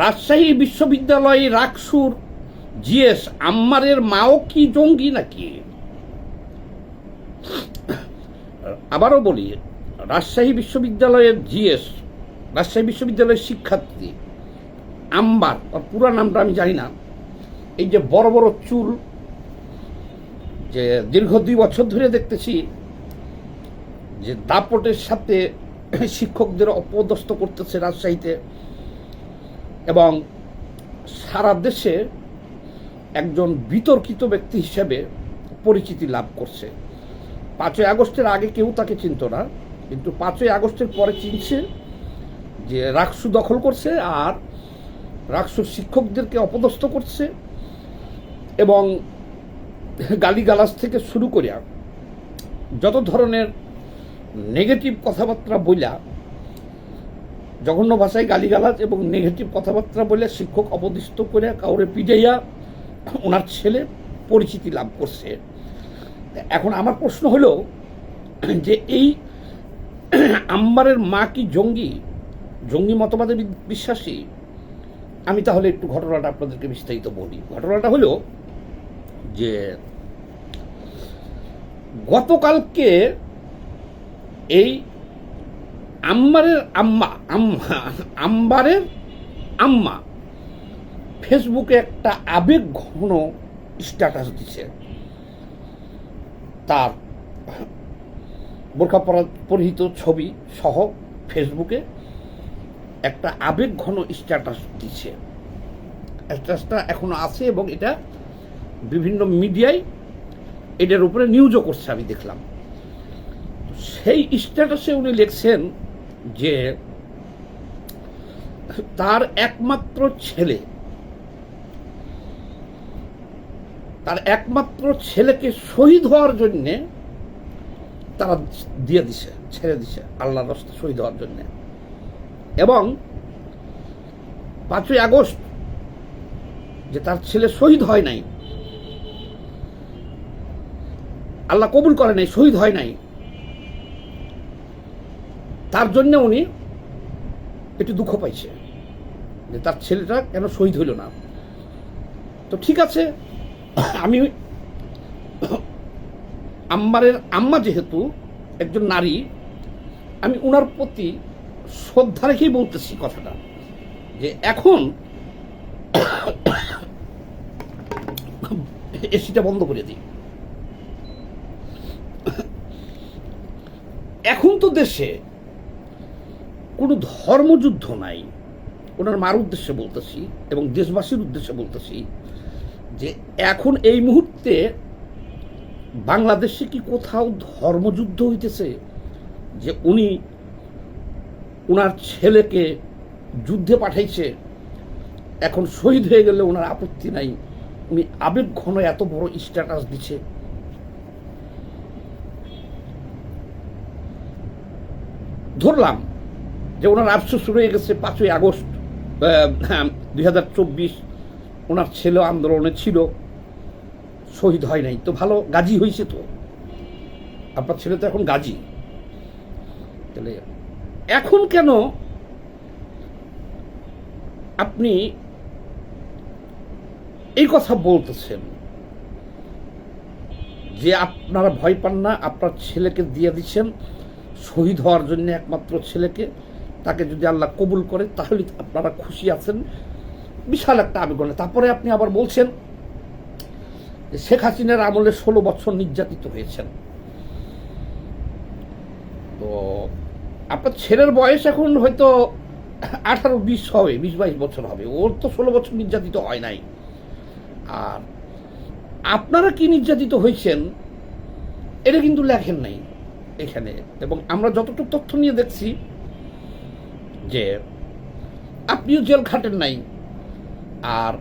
রাজশাহী বিশ্ববিদ্যালয়ে রাকসুর জিএস আম্মারের মাও কি জঙ্গি নাকি? আবারও বলি, রাজশাহী বিশ্ববিদ্যালয়ের জিএস, রাজশাহী বিশ্ববিদ্যালয়ের শিক্ষার্থী আম্বার, ওর পুরো নামটা আমি জানি না, এই যে বড় বড় চুল, যে দীর্ঘ 2 বছর ধরে দেখতেছি যে দাপটের সাথে শিক্ষকদের অপদস্থ করতেছে রাজশাহীতে, এবং সারা দেশে একজন বিতর্কিত ব্যক্তি হিসেবে পরিচিতি লাভ করছে। 5ই আগস্টের আগে কেউ তাকে চিনত না, কিন্তু 5ই আগস্টের পরে চিনছে যে রাকসু দখল করছে আর রাকসুর শিক্ষকদেরকে অপদস্থ করছে, এবং গালিগালাজ থেকে শুরু করে যত ধরনের নেগেটিভ কথাবার্তা বইলা, জঘন্য ভাষায় গালিগালাজ এবং নেগেটিভ কথাবার্তা বলে শিক্ষক অপদস্থ করে কাউরে পিটাইয়া ওনার ছেলে পরিচিতি লাভ করছে। এখন আমার প্রশ্ন হলো যে এই আম্বারের মা কি জঙ্গি মতবাদে বিশ্বাসী? আমি তাহলে একটু ঘটনাটা আপনাদেরকে বিস্তারিত বলি। ঘটনাটা হলো যে গতকালকে এই আম্বারের আম্মা ফেসবুকে একটা আবেগঘন স্ট্যাটাস দিছে। তার বোরকা পরিহিত ছবি সহ ফেসবুকে একটা আবেগঘন স্ট্যাটাস দিছে। স্ট্যাটাসটা এখনো আছে এবং এটা বিভিন্ন মিডিয়ায় এটার উপরে নিউজও করছে, আমি দেখলাম। সেই স্ট্যাটাসে উনি লিখছেন যে তার একমাত্র ছেলেকে শহীদ হওয়ার জন্যে তারা ছেড়ে দিছে আল্লাহর রাস্তায় শহীদ হওয়ার জন্য। এবং 5ই আগস্ট যে তার ছেলে শহীদ হয় নাই, আল্লাহ কবুল করে নাই, শহীদ হয় নাই, তার জন্য উনি একটু দুঃখ পাইছে যে তার ছেলেটা কেন শহীদ হইল না। তো ঠিক আছে, আমি আম্মারের আম্মা যেহেতু একজন নারী, আমি ওনার প্রতি শ্রদ্ধা রেখেই বলতেছি কথাটা, যে এখন এসিটা বন্ধ করে দিই। এখন তো দেশে কোনো ধর্মযুদ্ধ নাই, ওনার মার উদ্দেশ্যে বলতেছি এবং দেশবাসীর উদ্দেশ্যে বলতেছি যে এখন এই মুহূর্তে বাংলাদেশে কি কোথাও ধর্মযুদ্ধ হইতেছে যে উনি ওনার ছেলেকে যুদ্ধে পাঠাইছে, এখন শহীদ হয়ে গেলে ওনার আপত্তি নাই, উনি আবেগঘন এত বড় স্ট্যাটাস দিচ্ছে? ধরলাম যে ওনার আফসোস রয়ে গেছে 5ই আগস্ট 2024, ওনার ছেলে আন্দোলনে ছিল, শহীদ হয় নাই, তো ভালো, গাজী হয়েছে। তো আপনার ছেলে তো এখন গাজী, তাহলে এখন কেন আপনি এই কথা বলতেছেন যে আপনারা ভয় পান না, আপনার ছেলেকে দিয়ে দিচ্ছেন শহীদ হওয়ার জন্য, একমাত্র ছেলেকে, তাকে যদি আল্লাহ কবুল করে তাহলে আপনারা খুশি আছেন? বিশাল একটা আবেগ। তারপরে আপনি আবার বলছেন যে শেখ হাসিনার আমলে 16 বছর নির্যাতিত হয়েছেন। তো আপনার ছেলের বয়স এখন হয়তো 18-20 হবে, 20-22 বছর হবে, ওর তো 16 বছর নির্যাতিত হয় নাই। আর আপনারা কি নির্যাতিত হয়েছেন এটা কিন্তু লেখেন নাই এখানে। এবং আমরা যতটুকু তথ্য নিয়ে দেখছি যে আপনিও জেল খাটেন নাই, আর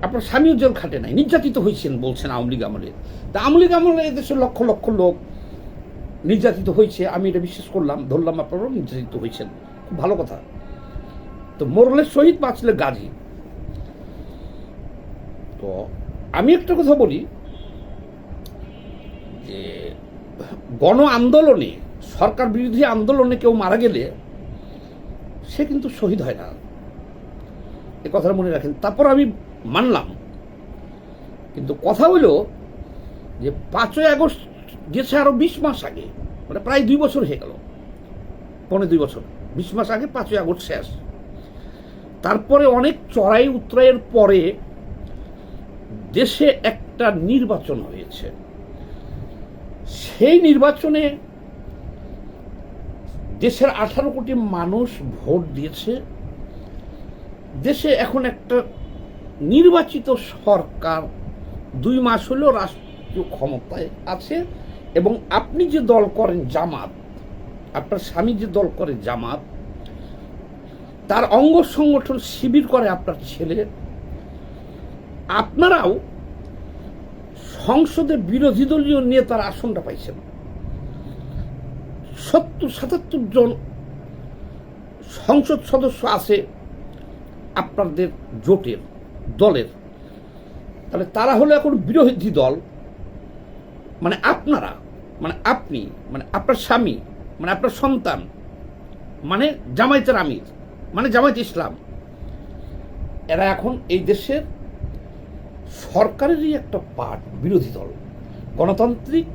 আপনার স্বামীও জেল খাটে নাই, নির্যাতিত হয়েছেন বলছেন আওয়ামী লীগ আমলে। তা আওয়ামী লীগ আমলে এদেশের লক্ষ লক্ষ লোক নির্যাতিত হয়েছে, আমি এটা বিশ্বাস করলাম, ধরলাম আপনারাও নির্যাতিত হয়েছেন, খুব ভালো কথা। তো মোরলের শহীদ, বাঁচলে গাজী। তো আমি একটা কথা বলি যে গণ আন্দোলনে, সরকার বিরোধী আন্দোলনে কেউ মারা গেলে সে কিন্তু শহীদ হয় না, এ কথাটা মনে রাখেন। তারপর আমি মানলাম, কিন্তু কথা হলো যে 5ই আগস্ট গেছে আরো 20 মাস আগে, মানে প্রায় 2 বছর হয়ে গেল, 2.25 বছর, 20 মাস আগে 5ই আগস্ট শেষ। তারপরে অনেক চড়াই উতরাইয়ের পরে দেশে একটা নির্বাচন হয়েছে। সেই নির্বাচনে দেশের 18 কোটি মানুষ ভোট দিয়েছে। দেশে এখন একটা নির্বাচিত সরকার 2 মাস হলো রাষ্ট্রীয় ক্ষমতায় আছে, এবং আপনি যে দল করেন জামাত, আপনার স্বামী যে দল করে জামাত, তার অঙ্গ সংগঠন শিবির করে আপনার ছেলে। আপনারাও সংসদে বিরোধী দলীয় নেতার আসনটা পাইছেন। 70-77 জন সংসদ সদস্য আছে আপনাদের জোটের দলের। তাহলে তারা হলো এখন বিরোধী দল, মানে আপনারা, মানে আপনি, মানে আপনার স্বামী, মানে আপনার সন্তান, মানে জামায়াতের আমির, মানে জামায়াত ইসলাম, এরা এখন এই দেশের সরকারেরই একটা পার্ট, বিরোধী দল। গণতান্ত্রিক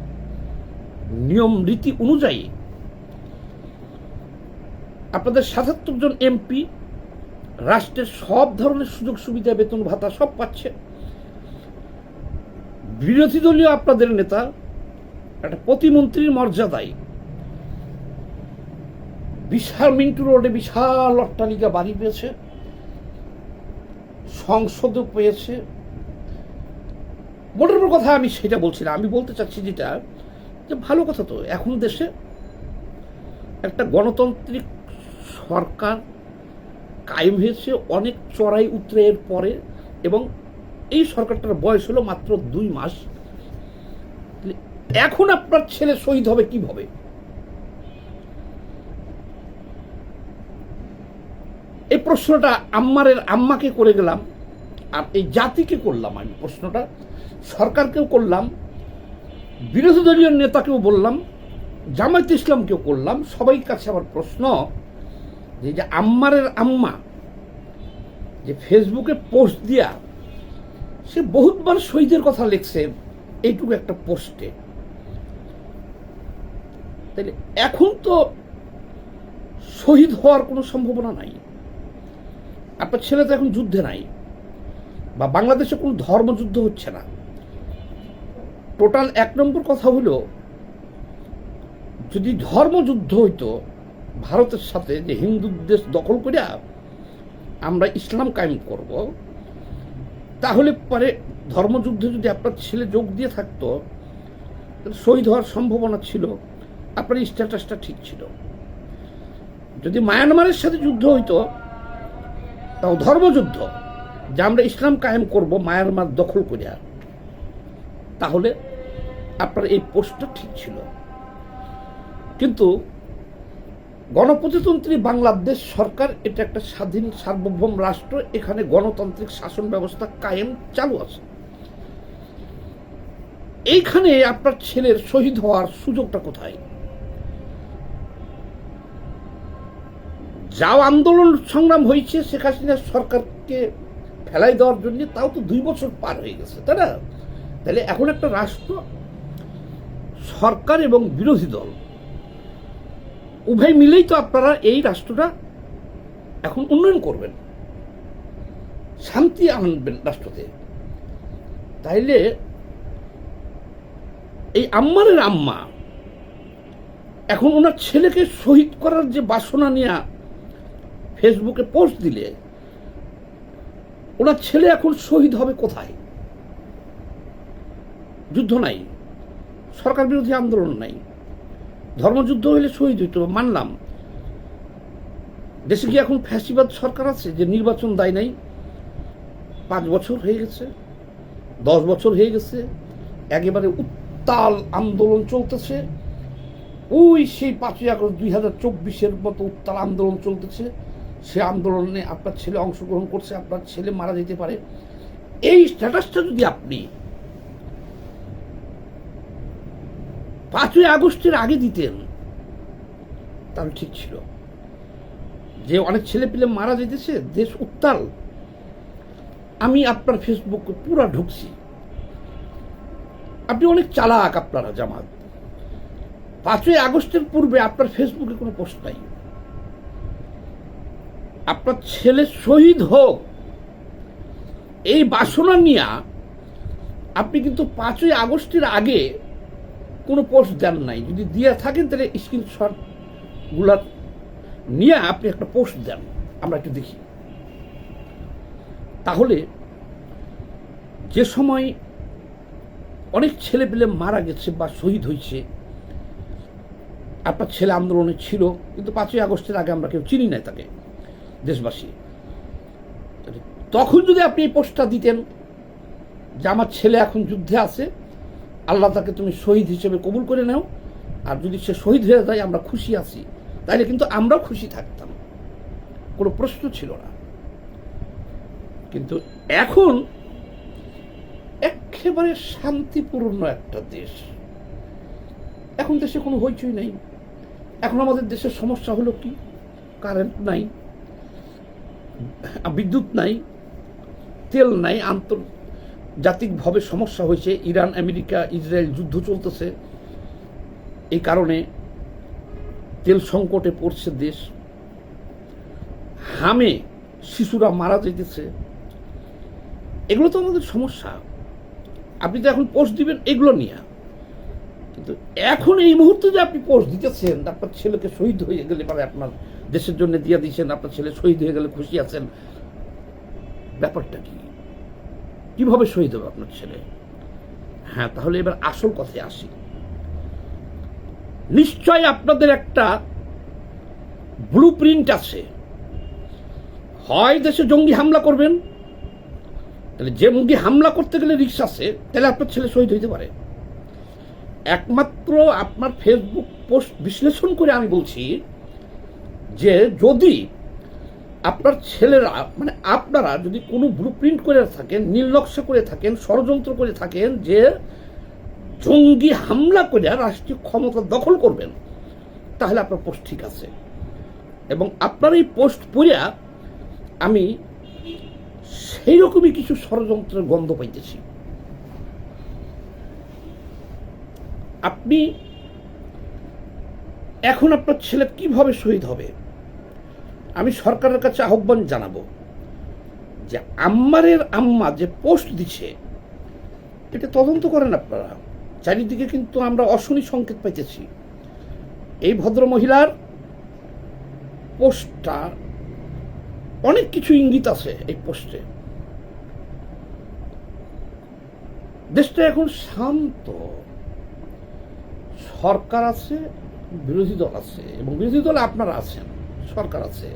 নিয়ম রীতি অনুযায়ী আপনাদের 77 জন এমপি রাষ্ট্রের সব ধরনের সুযোগ সুবিধা, বেতন ভাতা সব পাচ্ছে। বিরোধী দলীয় আপনাদের নেতা একটা প্রতিমন্ত্রীর মর্যাদায় বিশাল মিন্টু রোডে বিশাল অট্টালিকা বাড়ি পেয়েছে, সংসদও পেয়েছে। মোটের কথা আমি সেটা বলছি না, আমি বলতে চাচ্ছি যেটা, যে ভালো কথা তো এখন দেশে একটা গণতান্ত্রিক সরকার কায়েম হয়েছে অনেক চড়াই উতরাইয়ের পরে, এবং এই সরকারটার বয়স হলো মাত্র 2 মাস। এখন আপনার ছেলে শহীদ হবে কিভাবে? এই প্রশ্নটা আম্মারের আম্মাকে করে গেলাম, আর এই জাতিকে করলাম, আমি প্রশ্নটা সরকারকেও করলাম, বিরোধী দলীয় নেতাকেও বললাম, জামায়াত ইসলামকেও করলাম। সবাই কাছে আমার প্রশ্ন, যে আম্মারের আম্মা যে ফেসবুকে পোস্ট দিয়া সে বহুতবার শহীদের কথা লিখছে এইটুকু একটা পোস্টে, তাহলে এখন তো শহীদ হওয়ার কোনো সম্ভাবনা নাই। আপনার ছেলে তো এখন যুদ্ধে নাই, বা বাংলাদেশে কোনো ধর্মযুদ্ধ হচ্ছে না। টোটাল 1 নম্বর কথা হলো, যদি ধর্মযুদ্ধ হইতো ভারতের সাথে, যে হিন্দু দেশ দখল করিয়া আমরা ইসলাম কায়েম করব, তাহলে পরে ধর্মযুদ্ধে যদি আপনার ছেলে যোগ দিয়ে থাকতো, শহীদ হওয়ার সম্ভাবনা ছিল, আপনার স্ট্যাটাসটা ঠিক ছিল। যদি মায়ানমারের সাথে যুদ্ধ হইতো, তাও ধর্মযুদ্ধ, যে আমরা ইসলাম কায়েম করব মায়ানমার দখল করিয়া, তাহলে আপনার এই পোস্টটা ঠিক ছিল। কিন্তু গণপ্রজাতন্ত্রী বাংলাদেশ সরকার এটা একটা স্বাধীন সার্বভৌম রাষ্ট্র, এখানে গণতান্ত্রিক শাসন ব্যবস্থা কায়েম চালু আছে। এইখানে আপনার ছেলের শহীদ হওয়ার সুযোগটা কোথায়? যাও আন্দোলন সংগ্রাম হয়েছে শেখ হাসিনা সরকারকে ফেলাই দেওয়ার জন্য, তাও তো 2 বছর পার হয়ে গেছে, তাই না? তাহলে এখন একটা রাষ্ট্র, সরকার এবং বিরোধী দল উভয় মিলেই তো আপনারা এই রাষ্ট্রটা এখন উন্নয়ন করবেন, শান্তি আনবেন রাষ্ট্রতে। তাইলে এই আম্মারের আম্মা এখন ওনার ছেলেকে শহীদ করার যে বাসনা নিয়ে ফেসবুকে পোস্ট দিলে, ওনার ছেলে এখন শহীদ হবে কোথায়? যুদ্ধ নাই, সরকার বিরোধী আন্দোলন নাই, ধর্মযুদ্ধ হইলে শহীদ হইতো, মানলাম। দেশে কি এখন ফ্যাসিবাদ সরকার আছে যে নির্বাচন দেয় নাই? 5 বছর হয়ে গেছে, 10 বছর হয়ে গেছে, একেবারে উত্তাল আন্দোলন চলতেছে। ওই সেই 5ই আগস্ট 2024-এর মতো উত্তাল আন্দোলন চলতেছে। সে আন্দোলনে আপনার ছেলে অংশগ্রহণ করছে, আপনার ছেলে মারা যেতে পারে। এই স্ট্যাটাসটা যদি আপনি 5ই আগস্টের আগে দিতেন, তাহলে ঠিক ছিল। যে অনেক ছেলে পেলে মারা যেতেছে, দেশ উত্তাল, আমি আপনার ফেসবুকে পুরো ঢুকছি, আপনি অনেক চালাক আপনারা জামাত। 5ই আগস্টের পূর্বে আপনার ফেসবুকে কোনো পোস্ট নাই। আপনার ছেলে শহীদ হোক এই বাসনা নিয়ে আপনি কিন্তু 5ই আগস্টের আগে কোনো পোস্ট দেন নাই। যদি দিয়ে থাকেন তাহলে স্ক্রিনশট গুলা নিয়ে আপনি একটা পোস্ট দেন, আমরা একটু দেখি। তাহলে যে সময় অনেক ছেলে পেলে মারা গেছে বা শহীদ হয়েছে, আপনার ছেলে আন্দোলনে ছিল, কিন্তু 5ই আগস্টের আগে আমরা কেউ চিনি নাই তাকে, দেশবাসী। তখন যদি আপনি এই পোস্টটা দিতেন যে আমার ছেলে এখন যুদ্ধে আছে, আল্লাহ তাকে তুমি শহীদ হিসেবে কবুল করে নাও, আর যদি সে শহীদ হয়ে যায় আমরা খুশি আছি, তাইলে কিন্তু আমরাও খুশি থাকতাম, কোনো প্রশ্ন ছিল না। কিন্তু এখন একেবারে শান্তিপূর্ণ একটা দেশ, এখন দেশে কোনো হইচই নাই। এখন আমাদের দেশের সমস্যা হলো কি? কারেন্ট নাই, বিদ্যুৎ নাই, তেল নাই, আন্তর্জাতিকভাবে সমস্যা হয়েছে। ইরান, আমেরিকা, ইসরায়েল যুদ্ধ চলতেছে, এই কারণে তেল সংকটে পড়ছে দেশ। হামে শিশুরা মারা যেতেছে, এগুলো তো আমাদের সমস্যা। আপনি তো এখন পোস্ট দিবেন এগুলো নিয়ে, কিন্তু এখন এই মুহূর্তে যে আপনি পোস্ট দিতেছেন আপনার ছেলেকে শহীদ হয়ে গেলে, মানে আপনার দেশের জন্য দিয়ে দিয়েছেন, আপনার ছেলে শহীদ হয়ে গেলে খুশি আছেন, ব্যাপারটা কি? কিভাবে শহীদ হবে আপনার ছেলে? হ্যাঁ, তাহলে এবার আসল কথায় আসি। নিশ্চয় আপনাদের একটা ব্লু প্রিন্ট আছে, হয় দেশে জঙ্গি হামলা করবেন, তাহলে যে জঙ্গি হামলা করতে গেলে রিস্ক আছে, তাহলে আপনার ছেলে শহীদ হইতে পারে। একমাত্র আপনার ফেসবুক পোস্ট বিশ্লেষণ করে আমি বলছি যে যদি আপনার ছেলেরা, মানে আপনারা যদি কোনো ব্লু প্রিন্ট করে থাকেন, নীলনকশা করে থাকেন, ষড়যন্ত্র করে থাকেন যে জঙ্গি হামলা করে রাষ্ট্রীয় ক্ষমতা দখল করবেন, তাহলে আপনার পোস্ট ঠিক আছে। এবং আপনার এই পোস্ট পড়িয়া আমি সেই রকমই কিছু ষড়যন্ত্রের গন্ধ পাইতেছি। আপনি এখন আপনার ছেলে কিভাবে শহীদ হবে? আমি সরকারের কাছে আহ্বান জানাবো যে আম্মারের আম্মা যে পোস্ট দিচ্ছে এটা তদন্ত করেন আপনারা। চারিদিকে কিন্তু আমরা অশনি সংকেত পাইতেছি। এই ভদ্র মহিলার পোস্টটা অনেক কিছু ইঙ্গিত আছে এই পোস্টে। দেশটা এখন শান্ত, সরকার আছে, বিরোধী দল আছে, এবং বিরোধী দলে আপনারা আছেন, সরকার আছে।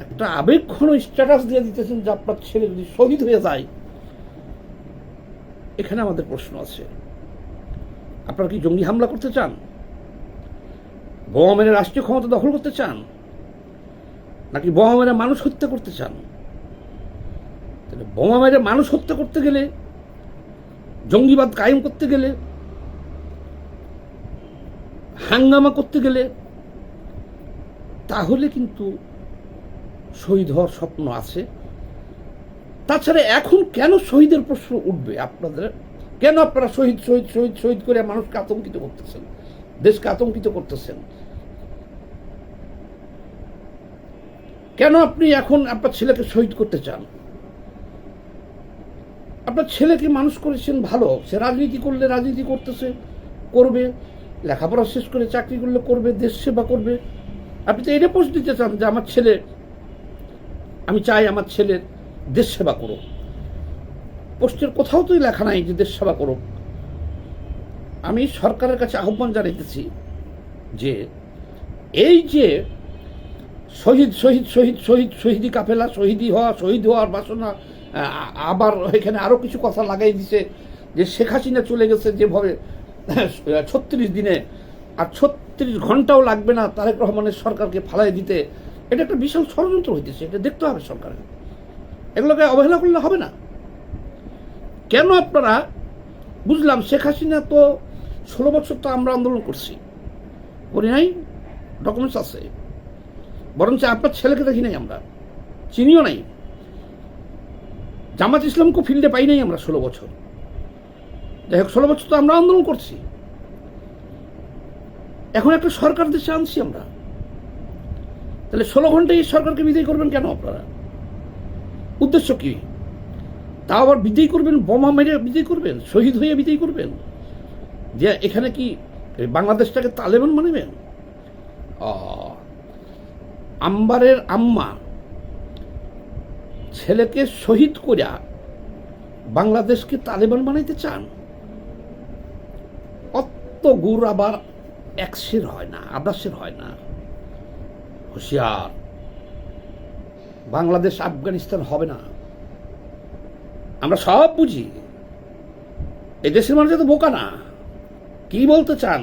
একটা আবেগঘন স্ট্যাটাস দিয়ে দিতেছেন যে আপনার ছেলে যদি শহীদ হয়ে যায়। এখানে আমাদের প্রশ্ন আছে, আপনারা কি জঙ্গি হামলা করতে চান? বোমা মেরে রাষ্ট্রীয় ক্ষমতা দখল করতে চান? নাকি বোমা মেরে মানুষ হত্যা করতে চান? তাহলে বোমা মেরে মানুষ হত্যা করতে গেলে, জঙ্গিবাদ কায়েম করতে গেলে, হাঙ্গামা করতে গেলে, তাহলে কিন্তু শহীদ হওয়ার স্বপ্ন আছে। তাছাড়া এখন কেন শহীদের প্রশ্ন উঠবে আপনাদের? কেন আপনারা শহীদ শহীদ শহীদ শহীদ করে মানুষকে আতঙ্কিত করতেছেন, দেশকে আতঙ্কিত করতেছেন? কেন আপনি এখন আপনার ছেলেকে শহীদ করতে চান? আপনার ছেলেকে মানুষ করেছেন ভালো, সে রাজনীতি করলে রাজনীতি করতেছে, করবে, লেখাপড়া শেষ করে চাকরি করলে করবে, দেশ সেবা করবে। আপনি তো এটা পোস্ট দিতে চান যে আমার ছেলে, আমি চাই আমার ছেলের দেশ সেবা করুক। পোস্টের কোথাও তো লেখা নাই যে দেশ সেবা করুক। আমি সরকারের কাছে আহ্বান জানাইতেছি যে এই যে শহীদ শহীদ শহীদ শহীদ শহীদি কাফেলা, শহীদি হওয়া, শহীদ হওয়ার বাসনা, আবার এখানে আরো কিছু কথা লাগাই দিছে যে শেখ হাসিনা চলে গেছে যেভাবে 36 দিনে, আর 36 ঘন্টাও লাগবে না তারেক রহমানের সরকারকে ফালাই দিতে। এটা একটা বিশাল ষড়যন্ত্র হইতেছে, এটা দেখতে হবে সরকারের। এগুলোকে অবহেলা করলে হবে না। কেন আপনারা, বুঝলাম শেখ হাসিনা তো 16 বছর তো আমরা আন্দোলন করছি, করি নাই, ডকুমেন্টস আছে, বরঞ্চ আপনার ছেলেকে দেখি নাই, আমরা চিনিও নাই। জামাত ইসলামকে ফিল্ডে পাই নাই আমরা 16 বছর। যাই হোক, 16 বছর তো আমরা আন্দোলন করছি। এখন একটা সরকার দেশে আনছি আমরা, তাহলে 16 ঘন্টায় এই সরকারকে বিদায় করবেন কেন আপনারা? উদ্দেশ্য কি? তা আবার বিদায় করবেন বোমা মেরে বিদায় করবেন, শহীদ হয়ে বিদায় করবেন, যে এখানে কি বাংলাদেশটাকে তালেবান মানবেন? আম্বারের আম্মা ছেলেকে শহীদ করিয়া বাংলাদেশকে তালেবান বানাইতে চান? অত গুড় আবার একশের হয় না, আদাসের হয় না। হুঁশিয়ার, বাংলাদেশ আফগানিস্তান হবে না। আমরা সব বুঝি, এই দেশের মানুষ তো বোকা না। কি বলতে চান,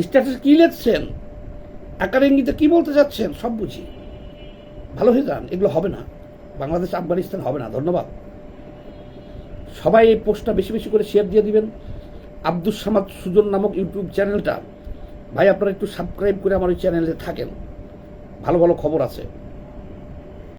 স্ট্যাটাস কি লিখছেন, আকার ইঙ্গিতে কি বলতে চাচ্ছেন, সব বুঝি। ভালো হয়ে যান, এগুলো হবে না, বাংলাদেশ আফগানিস্তান হবে না। ধন্যবাদ। সবাই এই পোস্টটা বেশি বেশি করে শেয়ার দিয়ে দিবেন। আব্দুস সামাদ সুজন নামক ইউটিউব চ্যানেলটা ভাই আপনারা একটু সাবস্ক্রাইব করে আমার ওই চ্যানেলে থাকেন, ভালো ভালো খবর আছে।